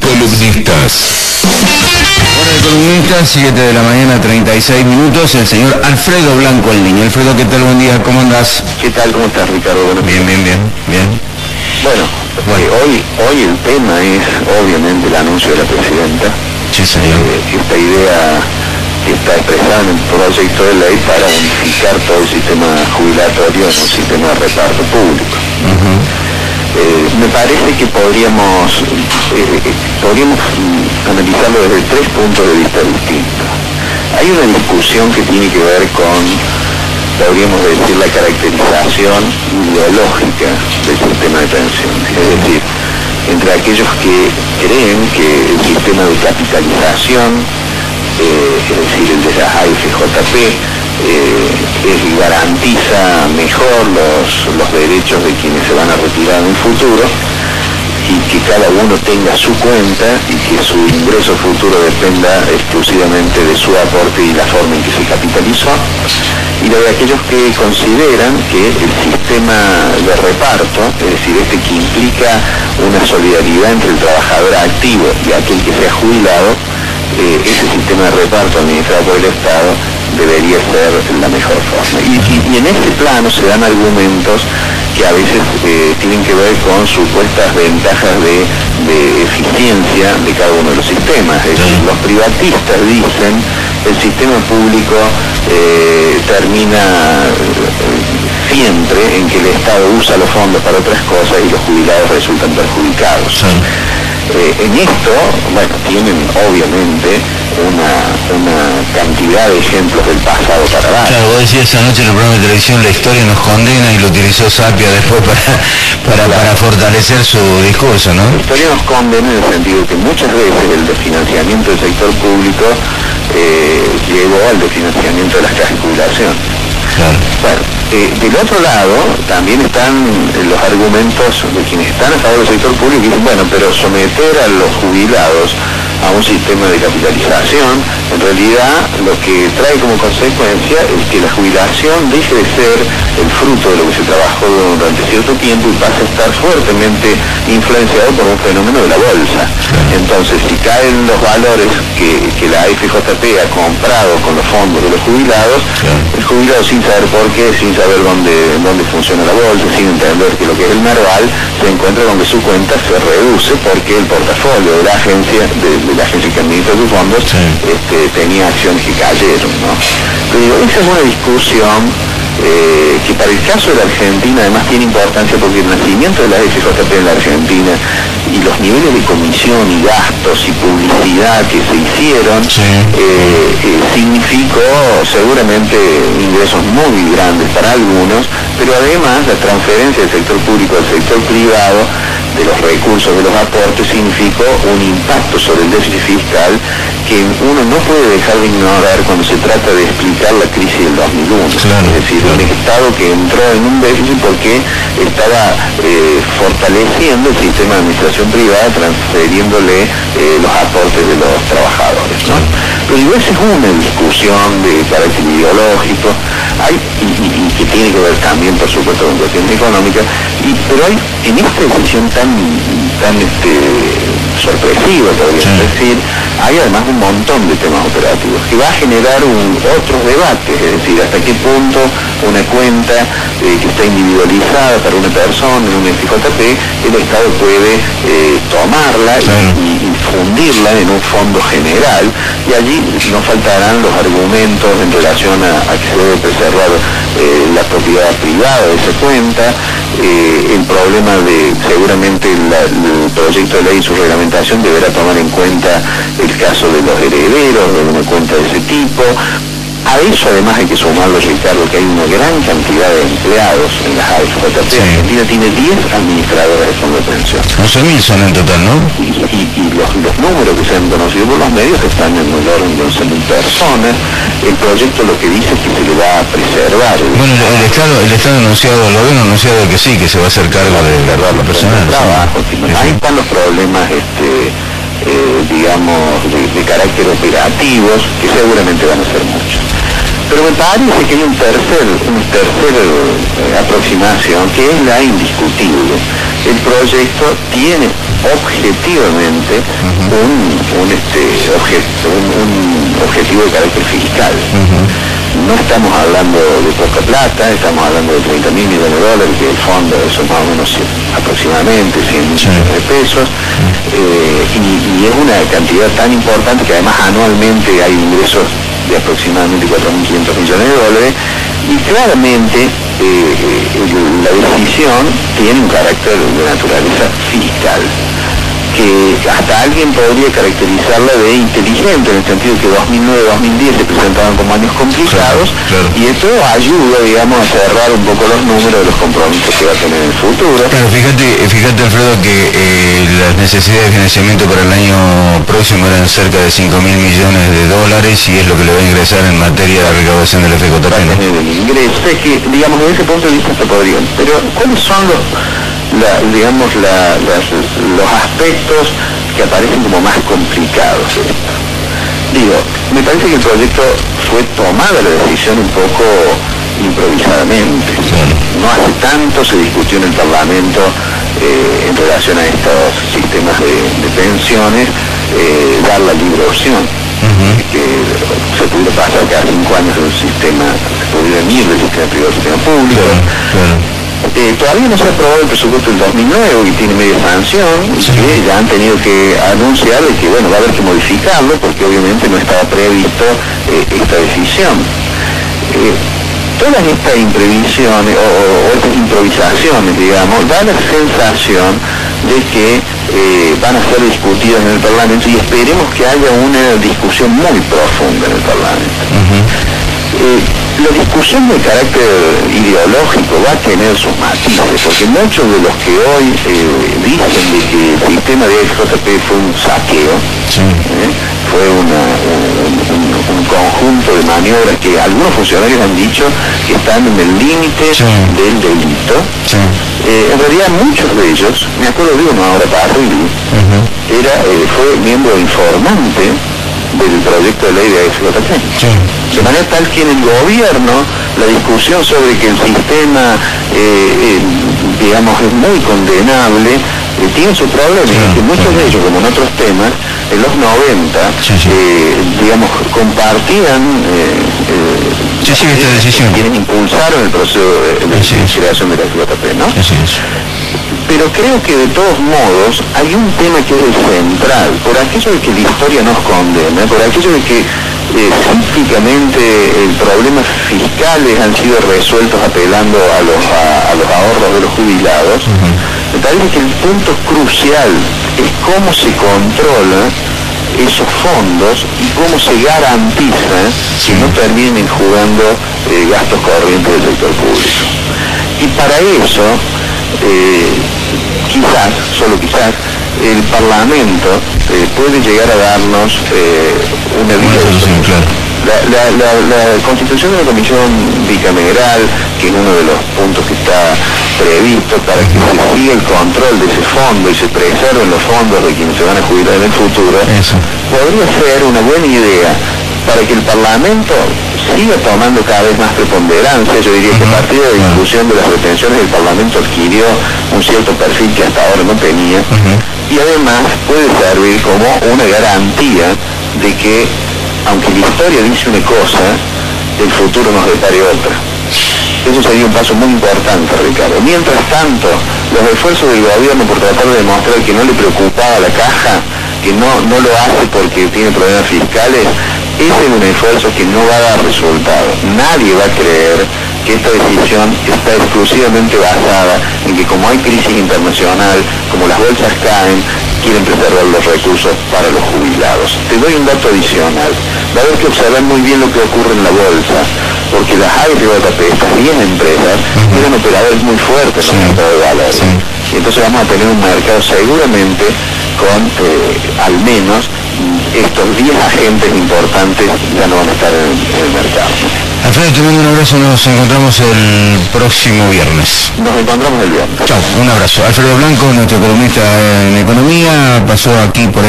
columnistas. Hora de columnistas, 7 de la mañana, 36 minutos, el señor Alfredo Blanco en línea. Alfredo, ¿qué tal? Buen día, ¿cómo andás? ¿Qué tal? ¿Cómo estás, Ricardo? Bueno, bien. Bueno, hoy el tema es obviamente el anuncio de la presidenta. Sí, señor. Esta idea que está expresada en el proyecto de ley para unificar todo el sistema jubilatorio en un sistema de reparto público. Me parece que podríamos analizarlo desde 3 puntos de vista distintos. Hay una discusión que tiene que ver con, podríamos decir, la caracterización ideológica del sistema de pensiones. Es decir, entre aquellos que creen que el sistema de capitalización, es decir, el de la AFJP, garantiza mejor los derechos de quienes se van a retirar en el futuro, y que cada uno tenga su cuenta y que su ingreso futuro dependa exclusivamente de su aporte y la forma en que se capitalizó, y lo de aquellos que consideran que el sistema de reparto, es decir, que implica una solidaridad entre el trabajador activo y aquel que sea jubilado, ese sistema de reparto administrado por el Estado debería ser la mejor forma. Y en este plano se dan argumentos que a veces tienen que ver con supuestas ventajas de eficiencia de cada uno de los sistemas. Es decir, los privatistas dicen el sistema público termina siempre en que el Estado usa los fondos para otras cosas y los jubilados resultan perjudicados. En esto, bueno, tienen obviamente una cantidad de ejemplos del pasado para dar. Claro, vos decías esa noche en el programa de televisión, la historia nos condena, y lo utilizó Sapia después para fortalecer su discurso, ¿no? La historia nos condena en el sentido de que muchas veces el desfinanciamiento del sector público llegó al desfinanciamiento de las cajas de jubilación. Claro. Bueno, del otro lado también están los argumentos de quienes están a favor del sector público y dicen, bueno, pero someter a los jubilados a un sistema de capitalización, en realidad lo que trae como consecuencia es que la jubilación deje de ser el fruto de lo que se trabajó durante cierto tiempo y pase a estar fuertemente influenciado por un fenómeno de la bolsa. Entonces, si caen los valores que la AFJP ha comprado con los fondos de los jubilados, el jubilado, sin saber por qué, sin saber dónde funciona la bolsa, sin entender que lo que es el Merval, se encuentra con que su cuenta se reduce porque el portafolio de la agencia que administra sus fondos tenía acciones que cayeron, ¿no? Pero esa es una discusión que para el caso de la Argentina además tiene importancia, porque el nacimiento de la FJP en la Argentina y los niveles de comisión y gastos y publicidad que se hicieron significó seguramente ingresos muy grandes para algunos, pero además la transferencia del sector público al sector privado de los recursos, de los aportes, significó un impacto sobre el déficit fiscal que uno no puede dejar de ignorar cuando se trata de explicar la crisis del 2001. Claro, es decir, un Estado que entró en un déficit porque estaba fortaleciendo el sistema de administración privada, transfiriéndole los aportes de los trabajadores, ¿no? Pero esa es una discusión de carácter ideológico, y que tiene que ver también, por supuesto, con cuestiones económicas, pero hay en esta decisión tan sorpresiva, podría decir, hay además un montón de temas operativos que va a generar otros debates, es decir, hasta qué punto una cuenta que está individualizada para una persona en un FJP, el Estado puede tomarla y fundirla en un fondo general, y allí no faltarán los argumentos en relación a que se debe preservar la propiedad privada de esa cuenta, el problema de seguramente el proyecto de ley y su reglamentación deberá tomar en cuenta el caso de los herederos de una cuenta de ese tipo. A eso además hay que sumarlo, Ricardo, que hay una gran cantidad de empleados en las AFJP. Argentina tiene 10 administradoras de fondos de pensión. 11.000 son en total, ¿no? Y los números que se han conocido por los medios están en el orden de 11.000 personas. El proyecto lo que dice es que se le va a preservar. Bueno, el Estado anunciado, el gobierno ha anunciado que sí, que se va a hacer cargo de lo personal. Ahí están los problemas, digamos, de carácter operativos, que seguramente van a ser muchos. Pero me parece que hay una tercera aproximación, que es la indiscutible, el proyecto tiene objetivamente un objetivo de carácter fiscal. No estamos hablando de poca plata, estamos hablando de 30.000 millones de dólares, que el fondo son más o menos aproximadamente 100 millones de pesos, y es una cantidad tan importante que además anualmente hay ingresos de aproximadamente 4.500 millones de dólares, y claramente la decisión tiene un carácter de naturaleza fiscal, que hasta alguien podría caracterizarla de inteligente, en el sentido que 2009-2010 se presentaban como años complicados, y esto ayuda, digamos, a cerrar un poco los números de los compromisos que va a tener en el futuro. Claro, fíjate Alfredo, que las necesidades de financiamiento para el año próximo eran cerca de 5.000 millones de dólares, y es lo que le va a ingresar en materia de recaudación del FJP, ¿no? El ingreso, es que, digamos, desde ese punto de vista se podrían, pero ¿cuáles son los aspectos que aparecen como más complicados? Digo, me parece que el proyecto fue tomada la decisión un poco improvisadamente. No hace tanto se discutió en el Parlamento en relación a estos sistemas de pensiones, dar la libre opción, que se pudiera pasar cada 5 años de un sistema, se pudiera ir del sistema privado al sistema público. Todavía no se ha aprobado el presupuesto del 2009 y tiene media sanción, y que ya han tenido que anunciar de que, bueno, va a haber que modificarlo porque obviamente no estaba previsto esta decisión. Todas estas imprevisiones o estas improvisaciones, digamos, dan la sensación de que van a ser discutidas en el Parlamento, y esperemos que haya una discusión muy profunda en el Parlamento. La discusión de carácter ideológico va a tener sus matices, porque muchos de los que hoy dicen de que el sistema de FJP fue un saqueo, fue un conjunto de maniobras que algunos funcionarios han dicho que están en el límite del delito. En realidad muchos de ellos, me acuerdo de uno ahora, Parrilli, fue miembro informante del proyecto de ley de FJP. De manera tal que en el gobierno la discusión sobre que el sistema, digamos, es muy condenable, tiene su problema, y que muchos de ellos, como en otros temas, en los 90, digamos, compartían esta decisión. Quienes impulsaron el proceso de creación de la FJP, ¿no? Pero creo que de todos modos hay un tema que es el central, por aquello de que la historia nos condena, por aquello de que cíclicamente problemas fiscales han sido resueltos apelando a los ahorros de los jubilados. Me parece que el punto crucial es cómo se controla esos fondos y cómo se garantiza que no terminen jugando gastos corrientes del sector público. Y para eso, quizás, solo quizás, el Parlamento puede llegar a darnos una solución. La constitución de la comisión bicameral, que es uno de los puntos que está previsto para que se siga el control de ese fondo y se preserven los fondos de quienes se van a jubilar en el futuro, podría ser una buena idea para que el Parlamento siga tomando cada vez más preponderancia. Yo diría que a partir de la discusión de las retenciones, el Parlamento adquirió un cierto perfil que hasta ahora no tenía, y además puede servir como una garantía de que, aunque la historia dice una cosa, el futuro nos depare otra. Eso sería un paso muy importante, Ricardo. Mientras tanto, los esfuerzos del gobierno por tratar de demostrar que no le preocupaba la caja, que no lo hace porque tiene problemas fiscales, ese es un esfuerzo que no va a dar resultado. Nadie va a creer que esta decisión está exclusivamente basada en que, como hay crisis internacional, como las bolsas caen, quieren preservar los recursos para los jubilados. Te doy un dato adicional. Va a haber que observar muy bien lo que ocurre en la bolsa, porque las AFJP, estas 10 empresas, tienen operadores muy fuertes en el mercado de valores. Y entonces vamos a tener un mercado seguramente con al menos estos 10 agentes importantes ya no van a estar en el mercado. Alfredo, te mando un abrazo, nos encontramos el próximo viernes. Nos encontramos el viernes. Chao, un abrazo. Alfredo Blanco, nuestro columnista en economía, pasó aquí por